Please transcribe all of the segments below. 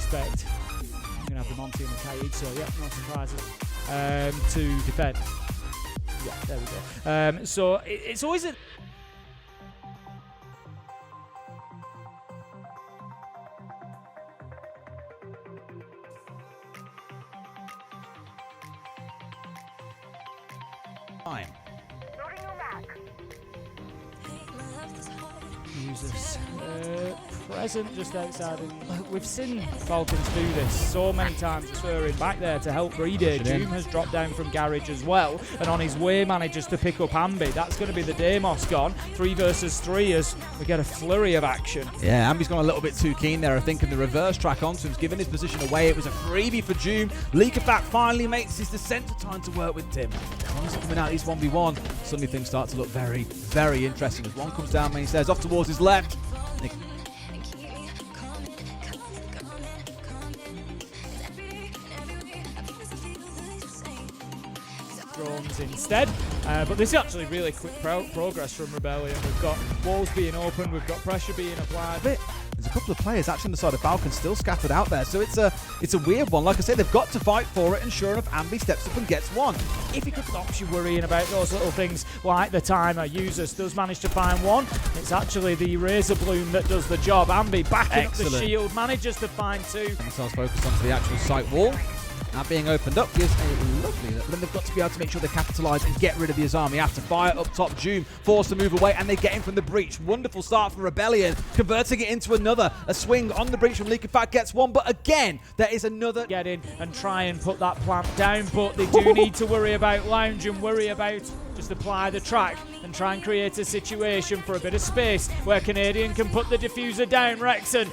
Expect. I'm going to have the Monty and the Kaid, so yeah, no surprises to defend. Yeah, there we go. So it's always a... Time. Users present just outside. We've seen Falcons do this so many times, transferring back there to help Breeder. Doom has dropped down from Garage as well, and on his way manages to pick up Ambi. That's going to be the Deimos gone. 3 versus 3 as we get a flurry of action. Yeah, Ambi's gone a little bit too keen there, I think, in the reverse track onto him, giving his position away. It was a freebie for Doom. Leakerfat finally makes his descent to time to work with Tim. Once coming out, he's 1v1. Suddenly things start to look very, very interesting as one comes down main stairs off towards his left. Drones instead, but this is actually really quick progress from Rebellion. We've got walls being opened, we've got pressure being applied. There's a couple of players actually on the side of Falcons still scattered out there, so it's a weird one. Like I say, they've got to fight for it, and sure enough, Ambi steps up and gets one. If you could stop you worrying about those little things like the timer, Users does manage to find one. It's actually the Razor Bloom that does the job. Ambi backing up the shield, manages to find 2. Themselves focused onto the actual site wall. Now being opened up gives a lovely, but then they've got to be able to make sure they capitalise and get rid of his army. After fire up top, Doom forced to move away, and they get him from the breach. Wonderful start from Rebellion, converting it into another. A swing on the breach from Leakerfat gets one, but again, there is another. Get in and try and put that plant down, but they do need to worry about Lounge and worry about just apply the track and try and create a situation for a bit of space where Canadian can put the diffuser down. Rexon.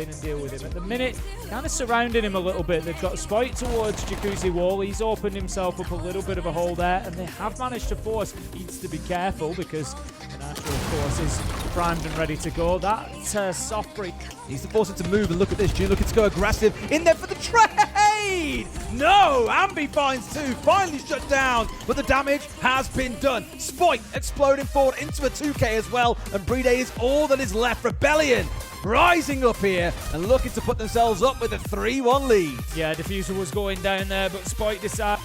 And deal with him. At the minute, kind of surrounding him a little bit. They've got Spoit towards Jacuzzi Wall. He's opened himself up a little bit of a hole there, and they have managed to force. Needs to be careful because the natural, of course, is primed and ready to go. That soft break. Needs to force it to move, and look at this. Doom looking to go aggressive. In there for the trade! No! Ambi finds 2, finally shut down, but the damage has been done. Spoit exploding forward into a 2K as well, and Brede is all that is left. Rebellion rising up here and looking to put themselves up with a 3-1 lead. Yeah, Diffuser was going down there, but Spoit decided.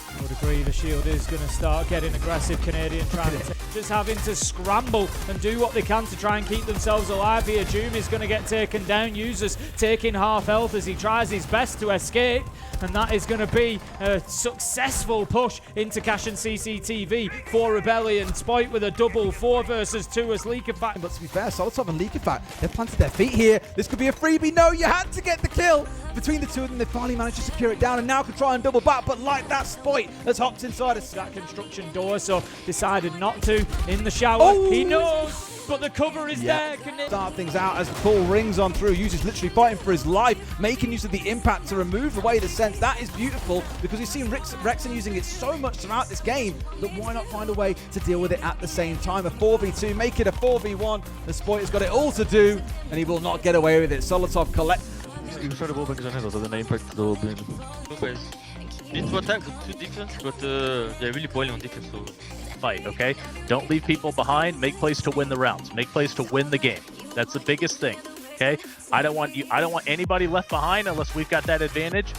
I would agree, the shield is going to start getting aggressive. Canadian trying to just having to scramble and do what they can to try and keep themselves alive here. Doom is going to get taken down. Users taking half health as he tries his best to escape, and that is going to be a successful push into Cash and CCTV for Rebellion. Spoit with a double 4 versus 2 as Leakerfat. But to be fair, Solotov and Leakerfat, they've planted their feet here. This could be a freebie. No, you had to get the kill. Between the two of them, they finally managed to secure it down and now can try and double back, but like that, Spoit has hopped inside that construction door, so decided not to in the shower. Oh, he knows, but the cover is there. Start things out as the ball rings on through. Users literally fighting for his life, making use of the impact to remove away the sense. That is beautiful because we've seen Rexon using it so much throughout this game that why not find a way to deal with it at the same time? A 4v2, make it a 4v1. The Spoit has got it all to do, and he will not get away with it. Solotov collect. Incredible because I know that the impact will be. Need to attack, to defense, but they're really boiling on defense. So fight, okay? Don't leave people behind. Make plays to win the rounds. Make plays to win the game. That's the biggest thing, okay? I don't want anybody left behind unless we've got that advantage.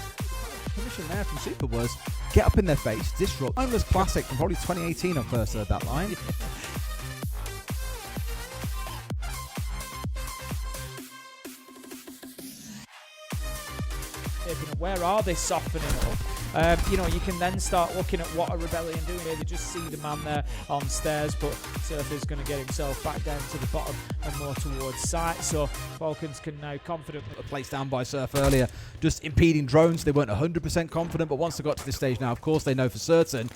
The mission there from Super was get up in their face, disrupt. Timeless classic from probably 2018 I first heard that line. Where are they softening up? You know, you can then start looking at what are Rebellion doing here. They just see the man there on stairs, but Surfer's going to get himself back down to the bottom and more towards sight. So Falcons can now confidently... A place down by Surf earlier, just impeding drones. They weren't 100% confident, but once they got to this stage now, of course, they know for certain.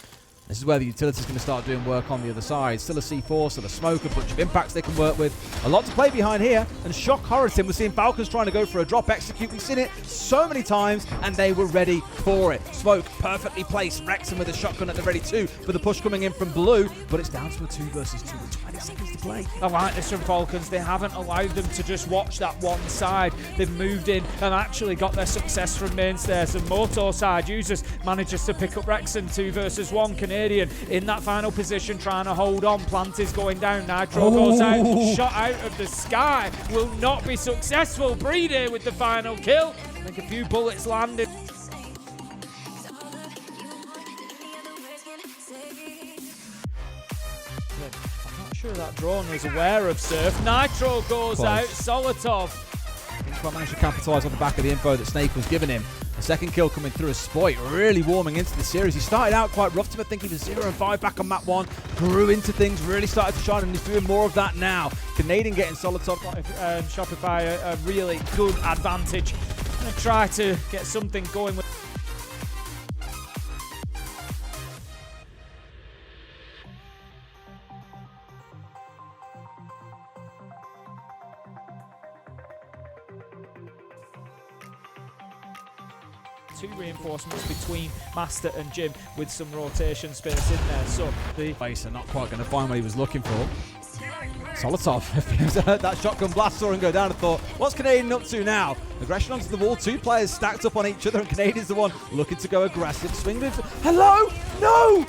This is where the utility's going to start doing work on the other side. Still a C4, still a smoke, a bunch of impacts they can work with. A lot to play behind here. And shock horror, Tim. We're seeing Falcons trying to go for a drop execute. We've seen it so many times, and they were ready for it. Smoke perfectly placed. Wrexham with a shotgun at the ready too for the push coming in from blue. But it's down to a 2 versus 2 with 20 seconds to play. I like this from Falcons. They haven't allowed them to just watch that one side. They've moved in and actually got their success from main stairs. And Moto side users manages to pick up Wrexham 2 versus 1. Canadian in that final position trying to hold on. Plant is going down. Nitro goes out. Shot out of the sky. Will not be successful. Breeder with the final kill. I think a few bullets landed. I'm not sure that drone was aware of Surf. Nitro goes out. Solotov. I think he managed to capitalise on the back of the info that Snake was giving him. The second kill coming through as Spoit, really warming into the series. He started out quite rough to me. I think he was 0-5 back on map 1, grew into things, really started to shine, and he's doing more of that now. Canadian getting solid top. Shopify a really good advantage. Going to try to get something going with. Two reinforcements between Master and Jim with some rotation space in there. So the base are not quite going to find what he was looking for. Solotov, if he was heard that shotgun blast saw him go down and thought, what's Canadian up to now? Aggression onto the wall, 2 players stacked up on each other, and Canadian's the one looking to go aggressive. Swing with. Hello? No!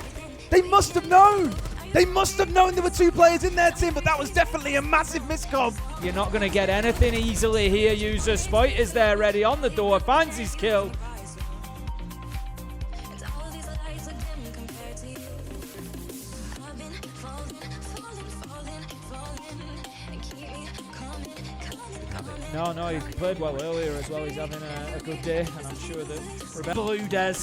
They must have known! They must have known there were 2 players in their team, but that was definitely a massive miscom. You're not going to get anything easily here, user. Spoit is there ready on the door, finds his kill. No, he played well earlier as well. He's having a good day, and I'm sure that Blue Des.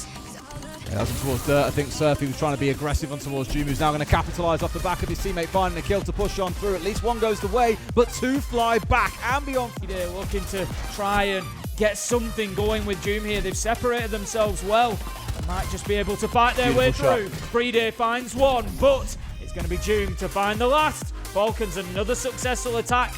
Yeah, that's towards Dirt. I think Surfy was trying to be aggressive on towards Jum, who's now going to capitalise off the back of his teammate finding a kill to push on through. At least one goes the way, but 2 fly back. Ambion looking to try and get something going with Jum here. They've separated themselves well. They might just be able to fight their way through. Breeder finds one, but it's going to be Jum to find the last. Falcons another successful attack.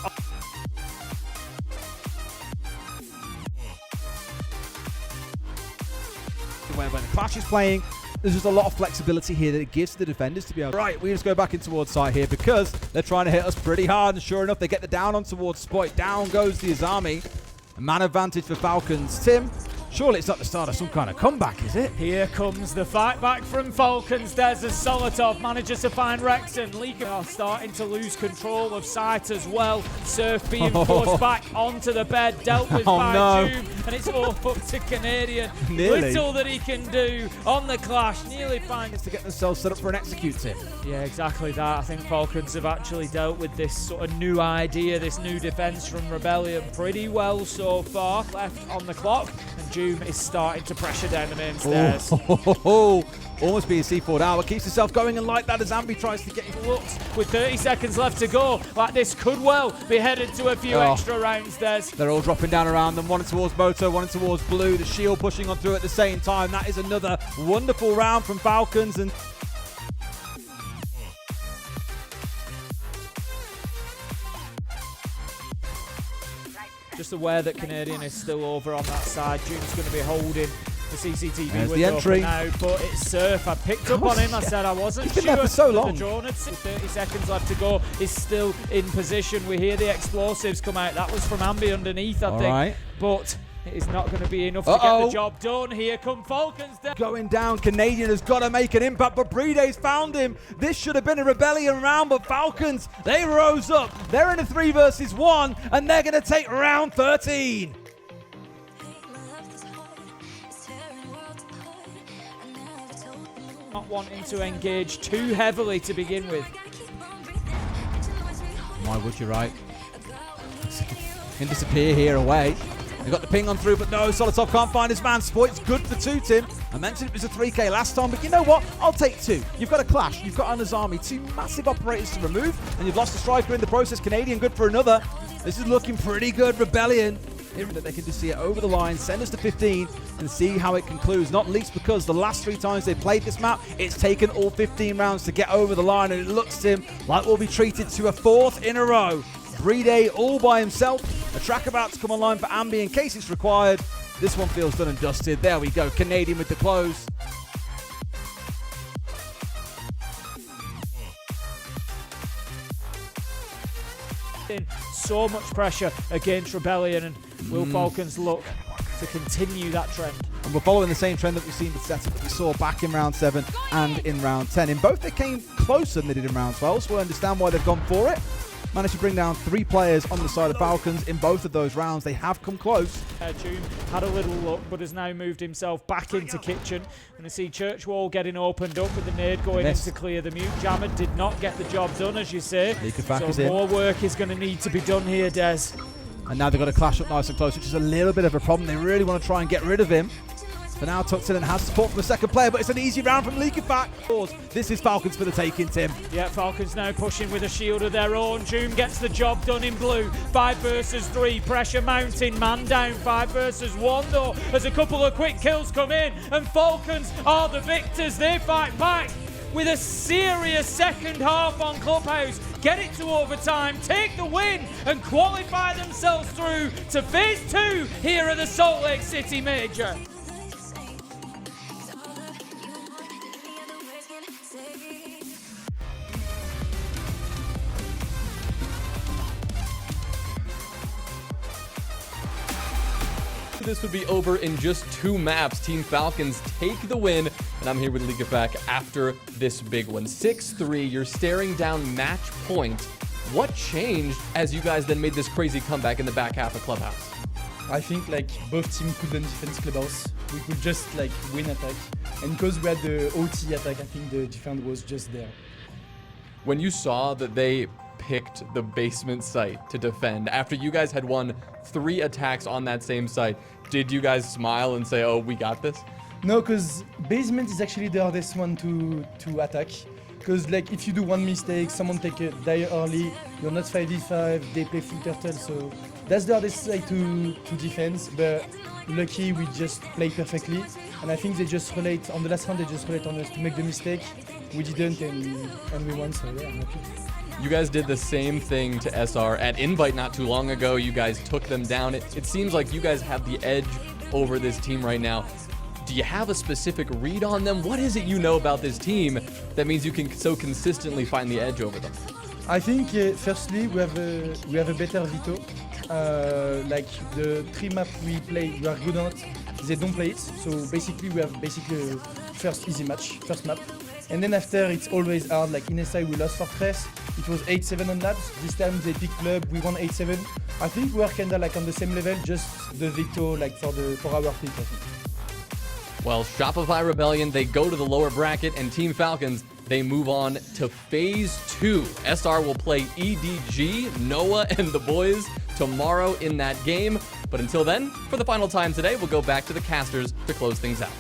When the Clash is playing, there's just a lot of flexibility here that it gives to the defenders to be able to... Right, we just go back in towards side here because they're trying to hit us pretty hard, and sure enough, they get the down on towards Spoit. Down goes the Azami. A man advantage for Falcons. Tim, surely it's not the start of some kind of comeback, is it? Here comes the fight back from Falcons. There's a Solotov manages to find Rexon. Leaker are starting to lose control of sight as well. Surf being forced back onto the bed, dealt with by Jum, and it's all up to Canadian. Little that he can do on the Clash. Nearly finds to get themselves set up for an execute, Tim. Yeah, exactly that. I think Falcons have actually dealt with this sort of new idea, this new defense from Rebellion pretty well so far. Left on the clock, and Jum is starting to pressure down the main stairs. Almost being C4'd out, but keeps himself going, and like that as Ambi tries to get his looks with 30 seconds left to go. Like this could well be headed to a few extra rounds. They're all dropping down around them, one towards Moto, one towards Blue, the shield pushing on through at the same time. That is another wonderful round from Falcons, and just aware that Canadian is still over on that side. Jum's going to be holding the CCTV window the entry now, but it's Surf. I picked up on him. I said I wasn't sure. He's been there for so long. The drone had 30 seconds left to go. Is still in position. We hear the explosives come out. That was from Ambi underneath, I think. But It is not going to be enough to get the job done. Here come Falcons down. Going down, Canadian has got to make an impact, but Bride's found him. This should have been a rebellion round, but Falcons, they rose up. They're in a 3 versus 1, and they're going to take round 13. Not wanting to engage too heavily to begin with. Why would you, right? Can disappear here away. They got the ping on through, but no, Solitov can't find his man. Spoit's good for 2, Tim. I mentioned it was a 3K last time, but you know what? I'll take 2. You've got a Clash, you've got an Azami, 2 massive operators to remove, and you've lost a striker in the process. Canadian good for another. This is looking pretty good, Rebellion. That they can just see it over the line, send us to 15, and see how it concludes. Not least because the last 3 times they played this map, it's taken all 15 rounds to get over the line, and it looks, Tim, like we'll be treated to a 4th in a row. Bride all by himself. A track about to come online for Ambi in case it's required. This one feels done and dusted. There we go. Canadian with the close. So much pressure against Rebellion, and will Falcons look to continue that trend? And we're following the same trend that we've seen with setup that we saw back in round 7 and in round 10. In both, they came closer than they did in round 12, so we understand why they've gone for it. Managed to bring down 3 players on the side of Falcons in both of those rounds. They have come close. June had a little look, but has now moved himself back into kitchen. And I see Churchwall getting opened up with the nade going in to clear the mute. Jammer did not get the job done, as you say. So more work is going to need to be done here, Des. And now they've got to clash up nice and close, which is a little bit of a problem. They really want to try and get rid of him. For now, tucked in and has support from a second player, but it's an easy round from Leakyfac. This is Falcons for the taking, Tim. Yeah, Falcons now pushing with a shield of their own. June gets the job done in blue. 5 versus 3, pressure mounting, man down. 5 versus 1 though, as a couple of quick kills come in, and Falcons are the victors. They fight back with a serious second half on Clubhouse. Get it to overtime, take the win, and qualify themselves through to phase 2 here at the Salt Lake City Major. This would be over in just 2 maps. Team Falcons take the win, and I'm here with Leakyfac after this big one. 6-3, you're staring down match point. What changed as you guys then made this crazy comeback in the back half of Clubhouse? I think like both teams couldn't defend Clubhouse. We could just like win attack. And because we had the OT attack, I think the defense was just there. When you saw that they picked the basement site to defend after you guys had won 3 attacks on that same site, did you guys smile and say, oh, we got this? No, because basement is actually the hardest one to attack. Because like if you do one mistake, someone take a die early, you're not 5v5, they play full turtle, so that's the hardest side to defend. But lucky we just played perfectly, and I think they just relate on the last round. They just relate on us to make the mistake. We didn't, and we won. So yeah, I'm happy. You guys did the same thing to SR at Invite not too long ago. You guys took them down. It seems like you guys have the edge over this team right now. Do you have a specific read on them? What is it you know about this team that means you can so consistently find the edge over them? I think firstly we have a better veto. Like the 3 map we play, we are good on it. They don't play it, so basically we have first easy match, first map. And then after it's always hard, like in SI we lost Fortress, it was 8-7 on labs, this time they picked Club, we won 8-7. I think we are kinda like on the same level, just the veto like for our pick, I think. Well, Shopify Rebellion, they go to the lower bracket, and Team Falcons, they move on to Phase 2. SR will play EDG, Noah, and the boys tomorrow in that game. But until then, for the final time today, we'll go back to the casters to close things out.